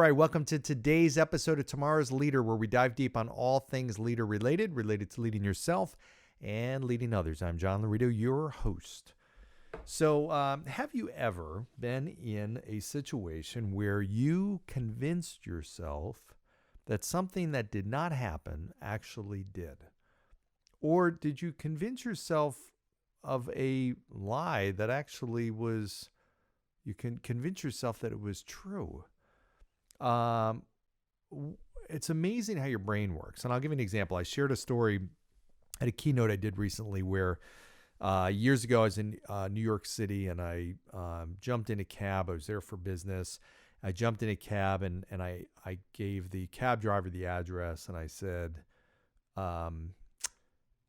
right, welcome to today's episode of Tomorrow's Leader, where we dive deep on all things leader related to leading yourself and leading others. I'm John Laurito, your host. So have you ever been in a situation where you convinced yourself that something that did not happen actually did? Or did you convince yourself of a lie that actually was, you can convince yourself that it was true? It's amazing how your brain works. And I'll give you an example. I shared a story at a keynote I did recently where years ago I was in New York City and I jumped in a cab. I was there for business. I jumped in a cab and I gave the cab driver the address and I said,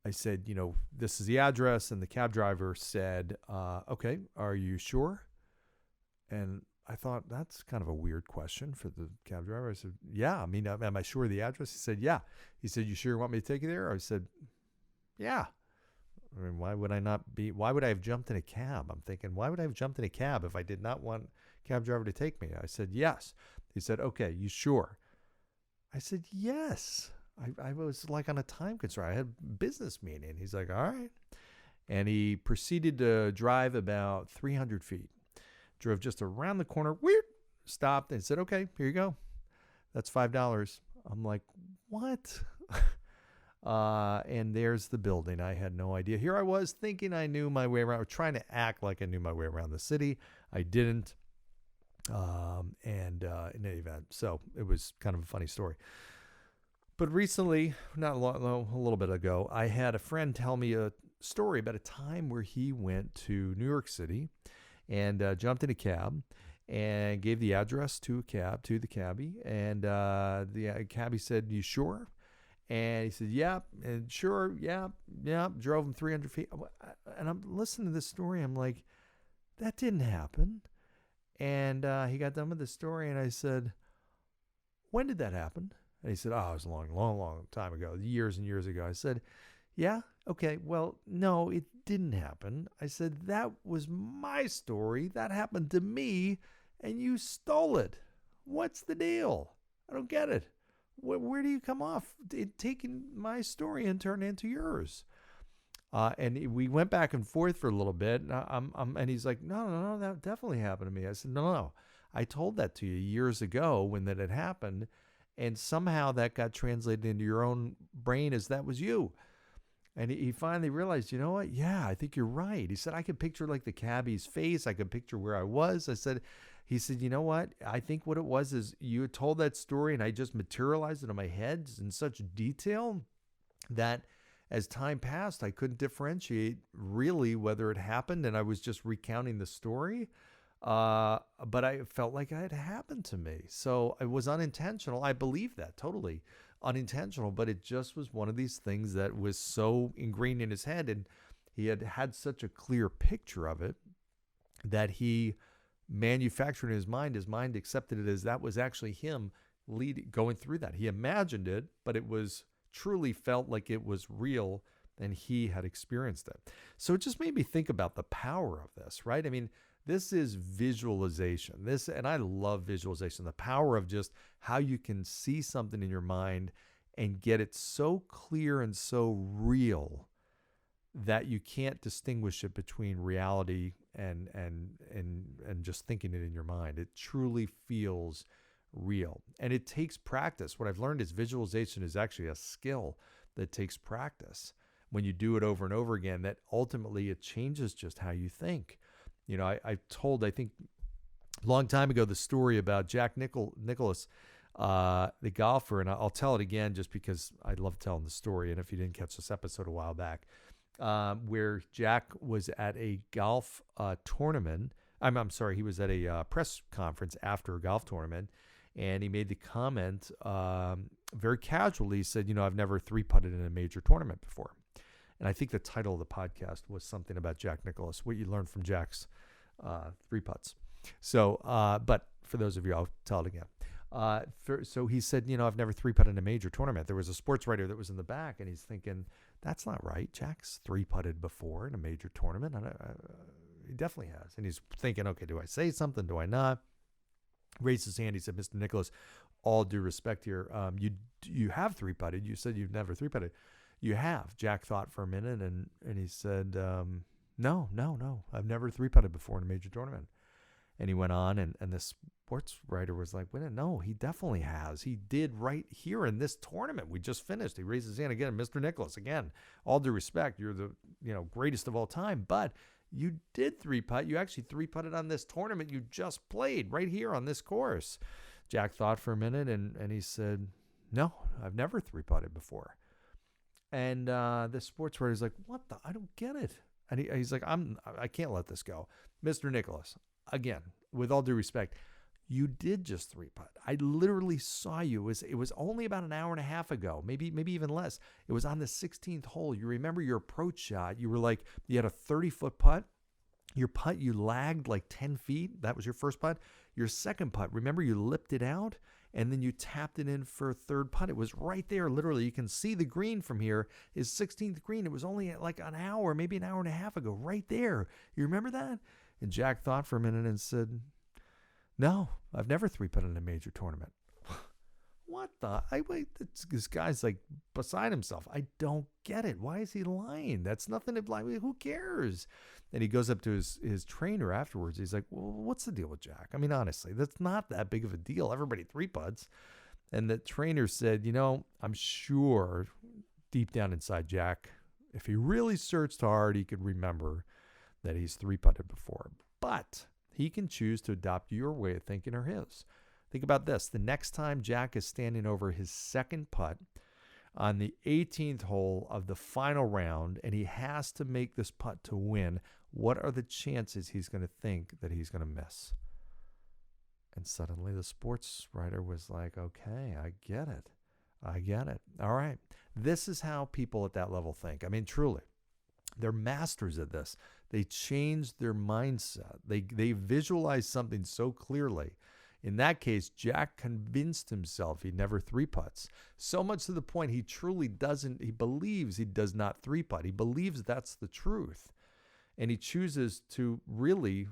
this is the address. And the cab driver said, okay, are you sure? And I thought, that's kind of a weird question for the cab driver. I said, yeah. I mean, am I sure of the address? He said, yeah. He said, you sure you want me to take you there? I said, yeah. I mean, why would I have jumped in a cab? I'm thinking, why would I have jumped in a cab if I did not want a cab driver to take me? I said, yes. He said, okay, you sure? I said, yes. I was like on a time constraint. I had a business meeting. He's like, all right. And he proceeded to drive about 300 feet. Drove just around the corner, stopped and said, okay, here you go. That's $5. I'm like, what? And there's the building. I had no idea. Here I was thinking I knew my way around, trying to act like I knew my way around the city. I didn't. In any event, so it was kind of a funny story. But recently, a little bit ago, I had a friend tell me a story about a time where he went to New York City and jumped in a cab and gave the address to the cabbie. And the cabbie said, you sure? And he said, yeah, and sure, yeah, drove him 300 feet. And I'm listening to this story. I'm like, that didn't happen. And he got done with the story. And I said, when did that happen? And he said, oh, it was a long time ago, years and years ago. I said, yeah, okay, well, no, it didn't happen. I said, that was my story. That happened to me, and you stole it. What's the deal? I don't get it. Where do you come off taking my story and turning it into yours? And we went back and forth for a little bit, and he's like, no, that definitely happened to me. I said, no, I told that to you years ago when that had happened, and somehow that got translated into your own brain as that was you. And he finally realized, you know what? Yeah, I think you're right. He said, I could picture like the cabbie's face. I could picture where I was. He said, you know what? I think what it was is you had told that story and I just materialized it in my head in such detail that as time passed, I couldn't differentiate really whether it happened and I was just recounting the story. But I felt like it had happened to me. So it was unintentional. I believe that totally. Unintentional, but it just was one of these things that was so ingrained in his head, and he had such a clear picture of it that he manufactured in his mind. His mind accepted it as that was actually him going through that. He imagined it, but it was truly felt like it was real and he had experienced it. So it just made me think about the power of this, right? I mean, this is visualization. And I love visualization, the power of just how you can see something in your mind and get it so clear and so real that you can't distinguish it between reality and just thinking it in your mind. It truly feels real. And it takes practice. What I've learned is visualization is actually a skill that takes practice. When you do it over and over again, that ultimately it changes just how you think. You know, I told, I think, a long time ago, the story about Jack Nicklaus, the golfer, and I'll tell it again just because I love telling the story. And if you didn't catch this episode a while back, where Jack was at a golf tournament. I'm sorry, he was at a press conference after a golf tournament, and he made the comment very casually. He said, I've never three-putted in a major tournament before. And I think the title of the podcast was something about Jack Nicklaus, what you learned from Jack's three putts. So, but for those of you, I'll tell it again. So he said, I've never three-putted in a major tournament. There was a sports writer that was in the back, and he's thinking, that's not right. Jack's three-putted before in a major tournament. He definitely has. And he's thinking, okay, do I say something? Do I not? raised his hand. He said, Mr. Nicklaus, all due respect here, you have three putted. You said you've never three putted. You have. Jack thought for a minute, and he said, no, I've never three putted before in a major tournament. And he went on, and the sports writer was like, wait, no, he definitely has. He did right here in this tournament we just finished. He raised his hand again, Mr. Nicklaus, again, all due respect, you're the greatest of all time, but you did three putt. You actually three putted on this tournament you just played right here on this course. Jack thought for a minute, and he said, no, I've never three putted before. And the sports writer's like, what the? I don't get it. And he's like, I can't let this go. Mr. Nicklaus, again, with all due respect, you did just three putt. I literally saw you. It was only about an hour and a half ago, maybe even less. It was on the 16th hole. You remember your approach shot. You were like, you had a 30-foot putt. Your putt, you lagged like 10 feet. That was your first putt. Your second putt, remember you lipped it out and then you tapped it in for a third putt. It was right there, literally. You can see the green from here is 16th green. It was only like an hour, maybe an hour and a half ago, right there. You remember that? And Jack thought for a minute and said, no, I've never three putted in a major tournament. What the? This guy's like beside himself. I don't get it. Why is he lying? That's nothing to lie. Who cares? And he goes up to his trainer afterwards. He's like, well, what's the deal with Jack? I mean, honestly, that's not that big of a deal. Everybody three putts. And the trainer said, I'm sure deep down inside Jack, if he really searched hard, he could remember that he's three putted before. But he can choose to adopt your way of thinking or his. Think about this. The next time Jack is standing over his second putt on the 18th hole of the final round, and he has to make this putt to win, what are the chances he's going to think that he's going to miss? And suddenly the sports writer was like, okay, I get it. All right. This is how people at that level think. I mean, truly, they're masters at this. They change their mindset. They visualize something so clearly. In that case, Jack convinced himself he never three putts. So much to the point he believes he does not three putt. He believes that's the truth. And he chooses to really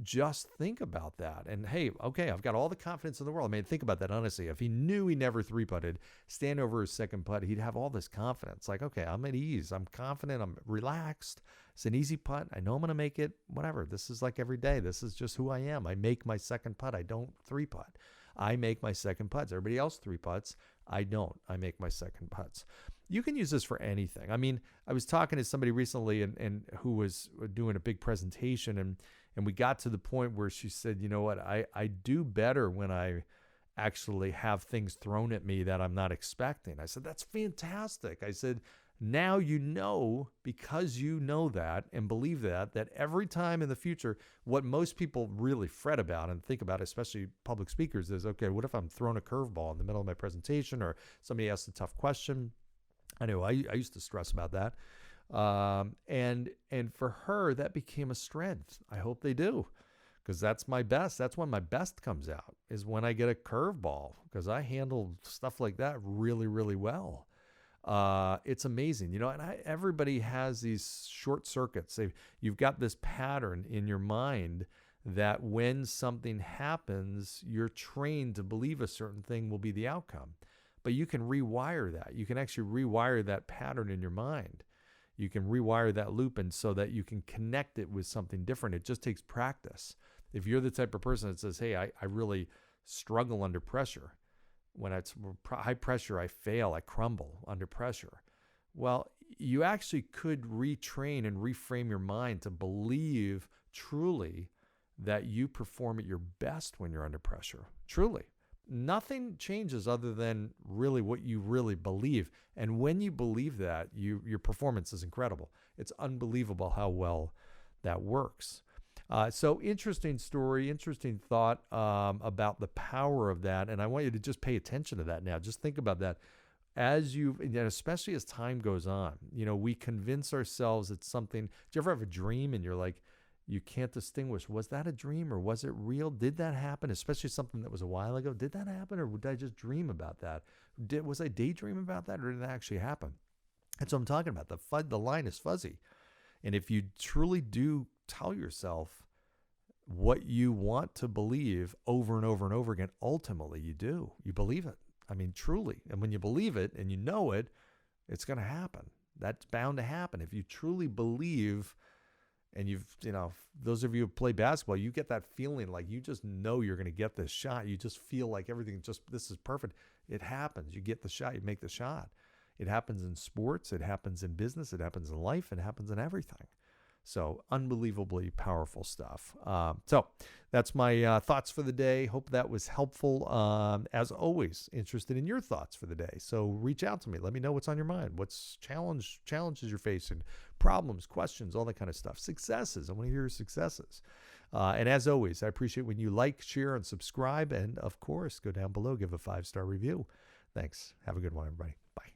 just think about that. And hey, okay, I've got all the confidence in the world. I mean, think about that honestly. If he knew he never three putted, stand over his second putt, he'd have all this confidence. Like, okay, I'm at ease. I'm confident. I'm relaxed. It's an easy putt. I know I'm going to make it. Whatever. This is like every day. This is just who I am. I make my second putt. I don't three putt. I make my second putts. Everybody else three putts. I don't. I make my second putts. You can use this for anything. I mean, I was talking to somebody recently and who was doing a big presentation, and we got to the point where she said, you know what, I do better when I actually have things thrown at me that I'm not expecting. I said, that's fantastic. I said, now you know, because you know that and believe that every time in the future, what most people really fret about and think about, especially public speakers, is, okay, what if I'm throwing a curveball in the middle of my presentation or somebody asks a tough question? I know I used to stress about that. And for her, that became a strength. I hope they do, because that's my best. That's when my best comes out, is when I get a curveball, because I handle stuff like that really, really well. It's amazing, and everybody has these short circuits. You've got this pattern in your mind that when something happens, you're trained to believe a certain thing will be the outcome. But you can rewire that. You can actually rewire that pattern in your mind. You can rewire that loop, and so that you can connect it with something different. It just takes practice. If you're the type of person that says, hey, I really struggle under pressure. When it's high pressure, I fail, I crumble under pressure. Well, you actually could retrain and reframe your mind to believe truly that you perform at your best when you're under pressure. Truly. Nothing changes other than really what you really believe. And when you believe that, your performance is incredible. It's unbelievable how well that works. So interesting story, interesting thought about the power of that. And I want you to just pay attention to that now. Just think about that and especially as time goes on. We convince ourselves it's something. Do you ever have a dream and you're like, you can't distinguish, was that a dream or was it real? Did that happen? Especially something that was a while ago. Did that happen, or did I just dream about that? Was I daydreaming about that, or did it actually happen? That's what I'm talking about. The line is fuzzy. And if you truly do tell yourself what you want to believe over and over and over again, ultimately you do. You believe it. I mean, truly. And when you believe it and you know it, it's going to happen. That's bound to happen. If you truly believe, and those of you who play basketball, you get that feeling like you just know you're going to get this shot. You just feel like everything this is perfect. It happens. You get the shot, you make the shot. It happens in sports. It happens in business. It happens in life. It happens in everything. So unbelievably powerful stuff. So that's my thoughts for the day. Hope that was helpful. As always, interested in your thoughts for the day. So reach out to me. Let me know what's on your mind. What's challenges you're facing, problems, questions, all that kind of stuff. Successes. I want to hear your successes. And as always, I appreciate when you like, share, and subscribe. And of course, go down below, give a 5-star review. Thanks. Have a good one, everybody. Bye.